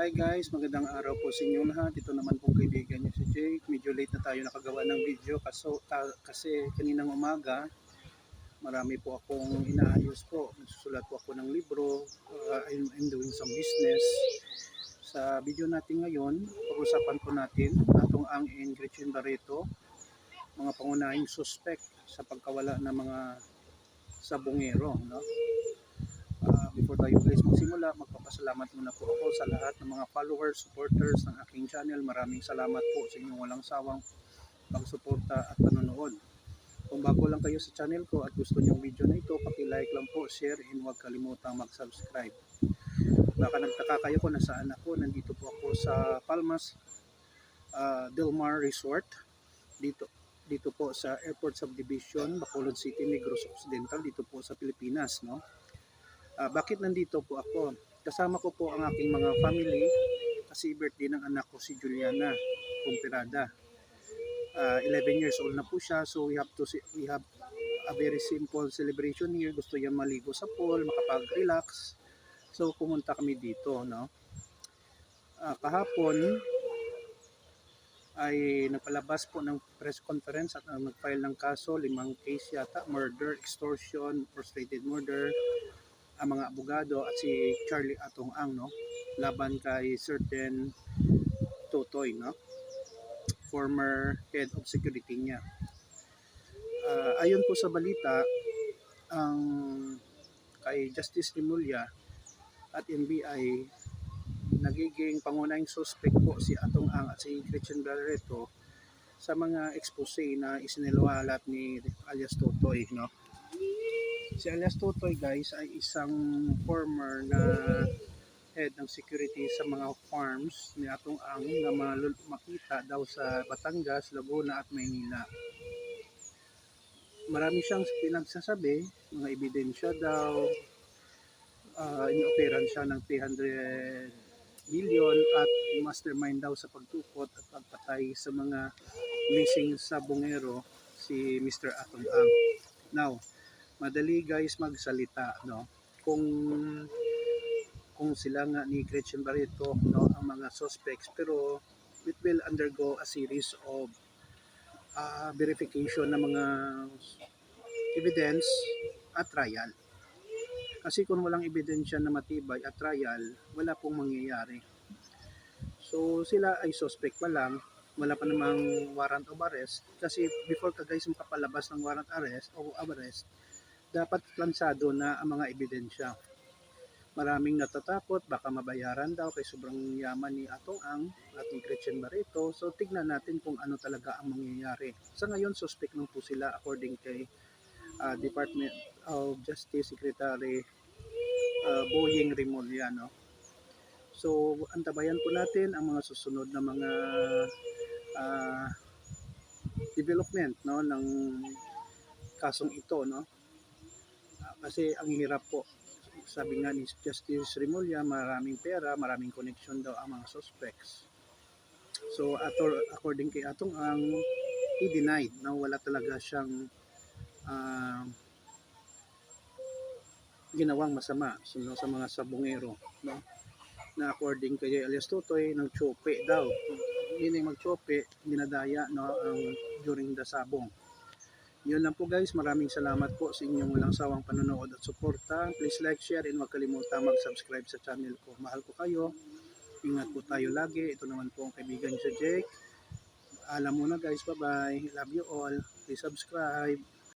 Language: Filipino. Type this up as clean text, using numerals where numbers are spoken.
Hi guys, magandang araw po sa inyo lahat. Ito naman pong kaibigan niyo si Jake. Medyo late na tayo nakagawa ng video kasi kaninang umaga marami po akong inaayos po. Nagsusulat po ako ng libro. I'm doing some business. Sa video natin ngayon, pag-usapan po natin atong ang Gretchen Barreto, mga pangunahing suspect sa pagkawala ng mga sabongero, no? Before tayo guys magsimula, magpapasalamat muna po ako sa lahat ng mga followers, supporters ng aking channel. Maraming salamat po sa inyong walang sawang pagsuporta at panonood. Kung bago lang kayo sa channel ko at gusto niyo ang video na ito, paki-like lang po, share, and huwag kalimutang mag-subscribe. Baka nagtaka kayo kung nasaan ako. Nandito po ako sa Palmas Del Mar Resort. Dito po sa Airport Subdivision, Bacolod City, Negros Occidental, dito po sa Pilipinas, no? Bakit nandito po ako? Kasama ko po ang aking mga family kasi birthday ng anak ko si Juliana Comperada. 11 years old na po siya, so we have a very simple celebration here. Gusto niya maligo sa pool, makapag-relax. So pumunta kami dito, no? Kahapon ay nagpalabas po ng press conference at nag-file ng kaso, 5 case yata, murder, extortion, frustrated murder, ang mga abogado at si Charlie Atong Ang, no, laban kay certain Totoy, no, former head of security niya. Ayon po sa balita, ang kay Justice Rimulya at NBI, nagiging pangunahing suspect po si Atong Ang at si Gretchen Barreto sa mga expose na isiniluwalat ni alias Totoy, no. Si alias Totoy guys ay isang former na head ng security sa mga farms ni Atong Ang na makita daw sa Batangas, Laguna at Maynila. Marami siyang pinagsasabi, mga ebidensya daw, inoperan siya ng 300 million at mastermind daw sa pagtukot at pagpatay sa mga missing sabongero si Mr. Atong Ang. Now, madali guys magsalita, no, kung sila nga ni Gretchen Barreto, no, ang mga suspects, pero it will undergo a series of verification ng mga evidence at trial. Kasi kung walang ebidensya na matibay at trial, wala pong mangyayari. So sila ay suspect pa lang, wala pa namang warrant of arrest, kasi before ka guys makapalabas ng warrant arrest o arrest, dapat plansado na ang mga ebidensya. Maraming natatakot, baka mabayaran daw kay sobrang yaman ni Atong Ang at ni Gretchen Barreto. So tignan natin kung ano talaga ang mangyayari. Sa ngayon, suspect lang po sila according kay Department of Justice Secretary Boying Rimulya, no? So antabayan po natin ang mga susunod na mga development, no, ng kasong ito, no? Kasi ang hirap po, sabi nga ni Justice Rimulya, maraming pera, maraming connection daw ang mga suspects. So according kay Atong Ang, he denied na wala talaga siyang ginawang masama sa mga sabongero, no? Na according kay alias Totoy, nang tsope daw. Hindi magtsope, ginadaya, no, during the sabong. Yun lang po guys, maraming salamat po sa inyong walang sawang panonood at suporta. Please like, share, and huwag kalimutan mag-subscribe sa channel ko. Mahal ko kayo, ingat po tayo lagi. Ito naman po ang kaibigan si Jake. Alam mo na guys, bye bye, love you all, please subscribe.